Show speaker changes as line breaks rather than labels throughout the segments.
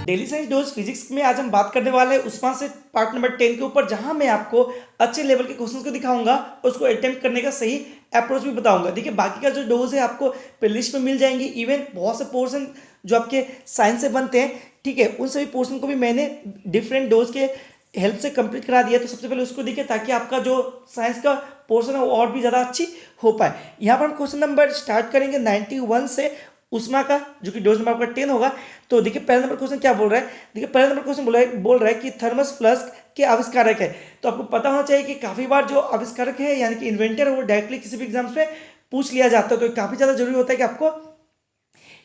Daily science dose physics में आज हम बात करने वाले हैं उस्मान से पार्ट नंबर 10 के ऊपर, जहां मैं आपको अच्छे लेवल के क्वेश्चंस को दिखाऊंगा, उसको अटेम्प्ट करने का सही अप्रोच भी बताऊंगा। देखिए बाकी का जो डोज है आपको प्लेलिस्ट में मिल जाएंगी। इवन बहुत से पोर्शन जो आपके साइंस से बनते हैं, ठीक है, उन सभी पोर्शन को भी मैंने डिफरेंट डोज के हेल्प से कंप्लीट करा दिया। तो सबसे पहले उसको देखिए ताकि आपका जो साइंस का पोर्शन है वो और भी ज़्यादा अच्छी हो पाए। यहाँ पर हम क्वेश्चन नंबर स्टार्ट करेंगे 91 से उस्मा का, जो कि डोज नंबर आपका 10 होगा। तो देखिए पहला नंबर क्वेश्चन क्या बोल रहा है। देखिए पहला नंबर क्वेश्चन बोल रहा है कि थर्मस फ्लास्क के आविष्कारक है। तो आपको पता होना चाहिए कि काफ़ी बार जो आविष्कारक है यानी कि इन्वेंटर है वो डायरेक्टली किसी भी एग्जाम्स में पूछ लिया जाता है। तो काफ़ी ज़्यादा जरूरी होता है कि आपको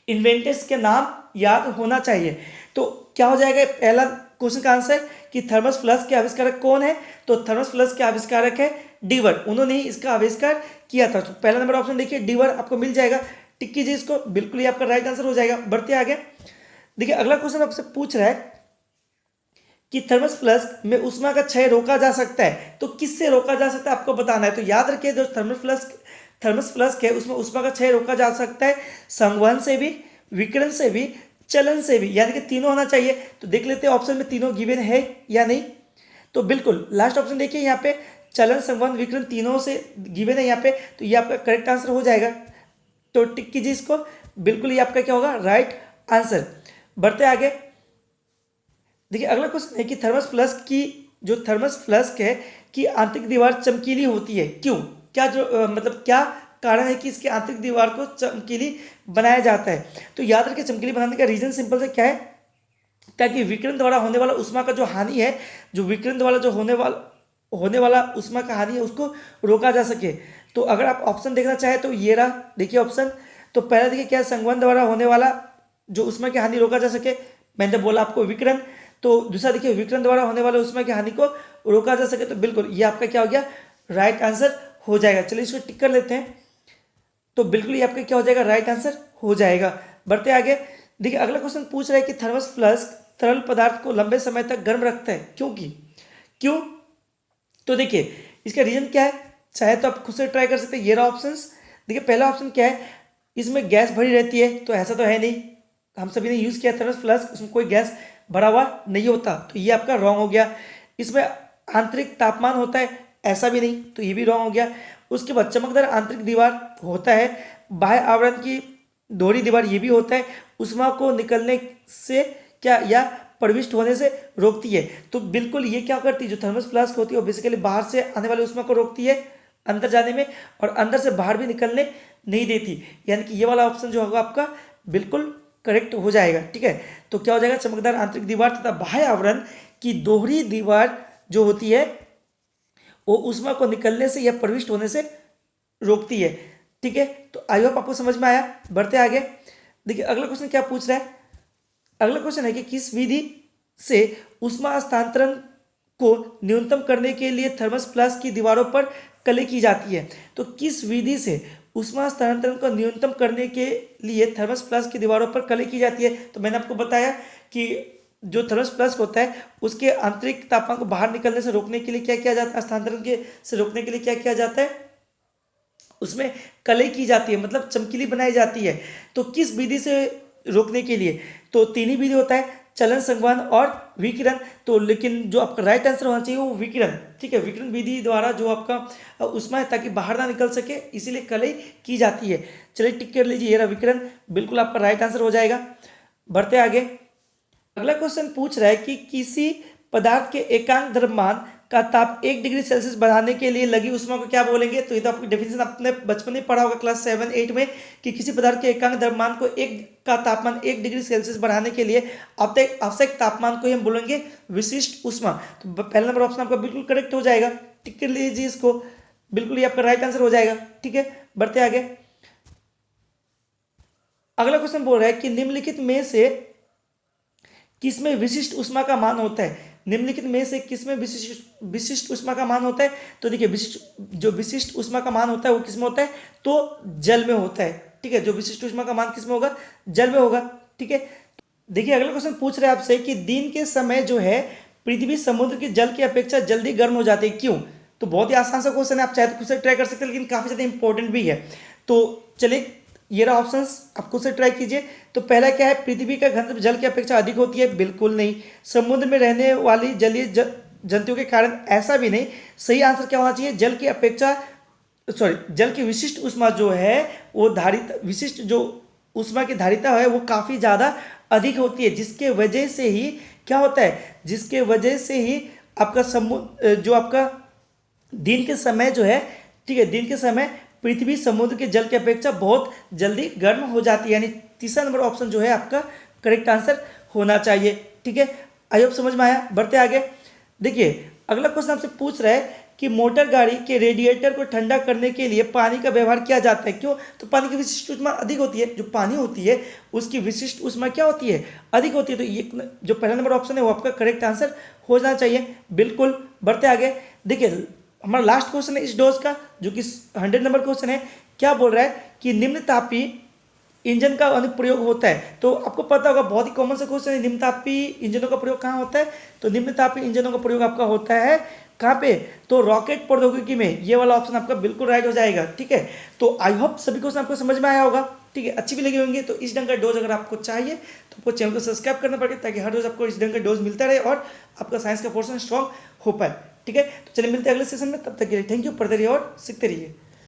इन्वेंटर्स के नाम याद होना चाहिए। तो क्या हो जाएगा पहला क्वेश्चन का आंसर कि थर्मस फ्लास्क के आविष्कारक कौन है। तो थर्मस फ्लास्क के आविष्कारक है डीवर, उन्होंने ही इसका आविष्कार किया था। तो पहला नंबर ऑप्शन देखिए डीवर आपको मिल जाएगा, टिक कीजिए इसको, बिल्कुल ही आपका राइट आंसर हो जाएगा। बढ़ते आगे, देखिए अगला क्वेश्चन आपसे पूछ रहा है कि थर्मस फ्लास्क में उष्मा का क्षय रोका जा सकता है। तो किससे रोका जा सकता है आपको बताना है। तो याद रखिए जो थर्मस फ्लास्क है उसमें उष्मा का क्षय रोका जा सकता है संवहन से भी, विकिरण से भी, चलन से भी, यानी कि तीनों होना चाहिए। तो देख लेते हैं ऑप्शन में तीनों गिवन है या नहीं। तो बिल्कुल लास्ट ऑप्शन देखिए यहाँ पे चलन, संवहन, विकिरण तीनों से गिवन है यहाँ पे। तो ये आपका करेक्ट आंसर हो जाएगा। तो टिक कीजिए इसको, बिल्कुल ये आपका क्या होगा राइट आंसर। बढ़ते आगे, देखिए अगला क्वेश्चन है कि थर्मस फ्लास्क है कि आंतरिक दीवार चमकीली होती है क्यों। क्या मतलब क्या कारण है कि इसकी आंतरिक दीवार को चमकीली बनाया जाता है। तो याद रखिए चमकीली बनाने का रीजन सिंपल से क्या है, ताकि विकिरण द्वारा होने वाला उष्मा का जो हानि है, जो विकिरण द्वारा जो होने वाला उष्मा का हानि है उसको रोका जा सके। तो अगर आप ऑप्शन देखना चाहें तो ये रहा, देखिए ऑप्शन। तो पहला देखिए क्या संवहन द्वारा होने वाला जो उष्मा की हानि रोका जा सके, मैंने बोला आपको विकिरण। तो दूसरा देखिए विकिरण द्वारा होने वाले उष्मा की हानि को रोका जा सके। तो बिल्कुल ये आपका क्या हो गया राइट आंसर हो जाएगा। चलिए इसको टिक कर लेते हैं। तो बिल्कुल ये आपका क्या हो जाएगा राइट आंसर हो जाएगा। बढ़ते आगे, देखिए अगला क्वेश्चन पूछ रहा है कि थर्मस फ्लास्क तरल पदार्थ को लंबे समय तक गर्म रखता है क्योंकि क्यों। तो देखिए इसका रीजन क्या है, चाहे तो आप खुद से ट्राई कर सकते हैं। ये रहा ऑप्शन। देखिए पहला ऑप्शन क्या है, इसमें गैस भरी रहती है। तो ऐसा तो है नहीं, हम सभी ने यूज़ किया थर्मस फ्लास्क, उसमें कोई गैस भरा हुआ नहीं होता। तो ये आपका रॉन्ग हो गया। इसमें आंतरिक तापमान होता है, ऐसा भी नहीं, तो ये भी रॉन्ग हो गया। उसके बाद चमकदार आंतरिक दीवार होता है, बाह्य आवरण की दोहरी दीवार ये भी होता है, उष्मा को निकलने से क्या या प्रविष्ट होने से रोकती है। तो बिल्कुल ये क्या करती है, जो थर्मस फ्लास्क होती है वो बेसिकली बाहर से आने वाले उष्मा को रोकती है अंदर जाने में, और अंदर से बाहर भी निकलने नहीं देती। यानी कि ये वाला ऑप्शन जो होगा आपका बिल्कुल करेक्ट हो जाएगा। ठीक है, तो क्या हो जाएगा चमकदार आंतरिक दीवार तथा बाह्य आवरण की दोहरी दीवार जो होती है वो उष्मा को निकलने से या प्रविष्ट होने से रोकती है। ठीक है, तो आई होप आपको समझ में आया। बढ़ते आगे, देखिए अगला क्वेश्चन क्या पूछ रहा है। अगला क्वेश्चन है कि किस विधि से उष्मा हस्तांतरण को न्यूनतम करने के लिए थर्मस फ्लास्क की दीवारों पर कलई की जाती है। तो किस विधि से उष्मा हस्तांतरण को न्यूनतम करने के लिए थर्मस फ्लास्क की दीवारों पर कलई की जाती है। तो मैंने आपको बताया कि जो थर्मस फ्लास्क होता है उसके आंतरिक तापमान को बाहर निकलने से रोकने के लिए क्या किया जाता है, हस्तांतरण के से रोकने के लिए क्या किया जाता है, उसमें कलई की जाती है, मतलब चमकीली बनाई जाती है। तो किस विधि से रोकने के लिए, तो तीन ही विधि होता है, चलन, संवहन और विकिरण। तो लेकिन जो आपका राइट आंसर होना चाहिए वो विकिरण। ठीक है, विकिरण विधि द्वारा जो आपका उष्मा है ताकि बाहर ना निकल सके इसीलिए कलई की जाती है। चलिए टिक कर लीजिए, ये रहा विकिरण, बिल्कुल आपका राइट आंसर हो जाएगा। बढ़ते आगे, अगला क्वेश्चन पूछ रहा है कि किसी पदार्थ के एकांक द्रव्यमान का ताप 1 डिग्री सेल्सियस बढ़ाने के लिए लगी उष्मा को क्या बोलेंगे। तो ये तो आपकी डेफिनेशन आपने बचपन में पढ़ा होगा क्लास 7-8 में, कि किसी पदार्थ के एकांक द्रव्यमान को का तापमान 1 डिग्री सेल्सियस बढ़ाने के लिए आवश्यक तापमान को हम बोलेंगे विशिष्ट उष्मा। तो पहला नंबर ऑप्शन आपका बिल्कुल करेक्ट हो जाएगा, टिक कर लीजिए इसको, बिल्कुल ये आपका राइट आंसर हो जाएगा। ठीक है, बढ़ते आगे, अगला क्वेश्चन बोल रहा है कि निम्नलिखित में से किसमें विशिष्ट उष्मा का मान होता है। निम्नलिखित में से किसमें विशिष्ट उष्मा का मान होता है। तो देखिए विशिष्ट उष्मा का मान होता है वो किसमें होता है, तो जल में होता है। ठीक है, जो विशिष्ट उष्मा का मान किसमें होगा, जल में होगा। ठीक है, देखिए अगला क्वेश्चन पूछ रहे हैं आपसे कि दिन के समय जो है पृथ्वी समुद्र के जल की अपेक्षा जल्दी गर्म हो जाती है क्यों। तो बहुत ही आसान सा क्वेश्चन है, आप चाहे तो खुद से ट्राई कर सकते हैं, लेकिन काफी ज्यादा इंपॉर्टेंट भी है। तो चलिए ये रहा ऑप्शंस, आप खुद से ट्राई कीजिए। तो पहला क्या है, पृथ्वी का घनत्व जल की अपेक्षा अधिक होती है, बिल्कुल नहीं। समुद्र में रहने वाली जलीय जंतुओं के कारण, ऐसा भी नहीं। सही आंसर क्या होना चाहिए, जल की अपेक्षा, सॉरी, जल की विशिष्ट ऊष्मा जो है वो धारिता, विशिष्ट जो ऊष्मा की धारिता है वो काफ़ी ज़्यादा अधिक होती है, जिसके वजह से ही क्या होता है, जिसके वजह से ही आपका समुद्र जो आपका दिन के समय जो है, ठीक है, दिन के समय पृथ्वी समुद्र के जल की अपेक्षा बहुत जल्दी गर्म हो जाती है। यानी तीसरा नंबर ऑप्शन जो है आपका करेक्ट आंसर होना चाहिए। ठीक है, आई होप समझ में आया। बढ़ते आगे, देखिए अगला क्वेश्चन आपसे पूछ रहा है कि मोटर गाड़ी के रेडिएटर को ठंडा करने के लिए पानी का व्यवहार किया जाता है, क्यों? तो पानी की विशिष्ट ऊष्मा अधिक होती है, जो पानी होती है उसकी विशिष्ट ऊष्मा क्या होती है, अधिक होती है। तो ये जो पहला नंबर ऑप्शन है वो आपका करेक्ट आंसर हो जाना चाहिए, बिल्कुल। बढ़ते आगे, देखिए हमारा लास्ट क्वेश्चन है इस डोज का, जो कि 100 नंबर क्वेश्चन है। क्या बोल रहा है कि निम्न तापी इंजन का अनुप्रयोग होता है। तो आपको पता होगा, बहुत ही कॉमन सा क्वेश्चन है, निम्न तापी इंजनों का प्रयोग कहाँ होता है? तो निम्न तापी इंजनों का प्रयोग आपका होता है कहाँ पे? तो रॉकेट प्रौद्योगिकी में। ये वाला ऑप्शन आपका बिल्कुल राइट हो जाएगा। ठीक है, तो आई होप सभी क्वेश्चन आपको समझ में आया होगा। ठीक है, अच्छी भी लगी होंगी। तो इस ढंग का डोज अगर आपको चाहिए तो आपको चैनल को सब्सक्राइब करना पड़ेगा, ताकि हर रोज आपको इस ढंग का डोज मिलता रहे और आपका साइंस का पोर्शन स्ट्रॉन्ग हो पाए। ठीक है, तो चलिए मिलते हैं अगले सेशन में, तब तक के लिए थैंक यू। पढ़ते रहिए और सीखते रहिए।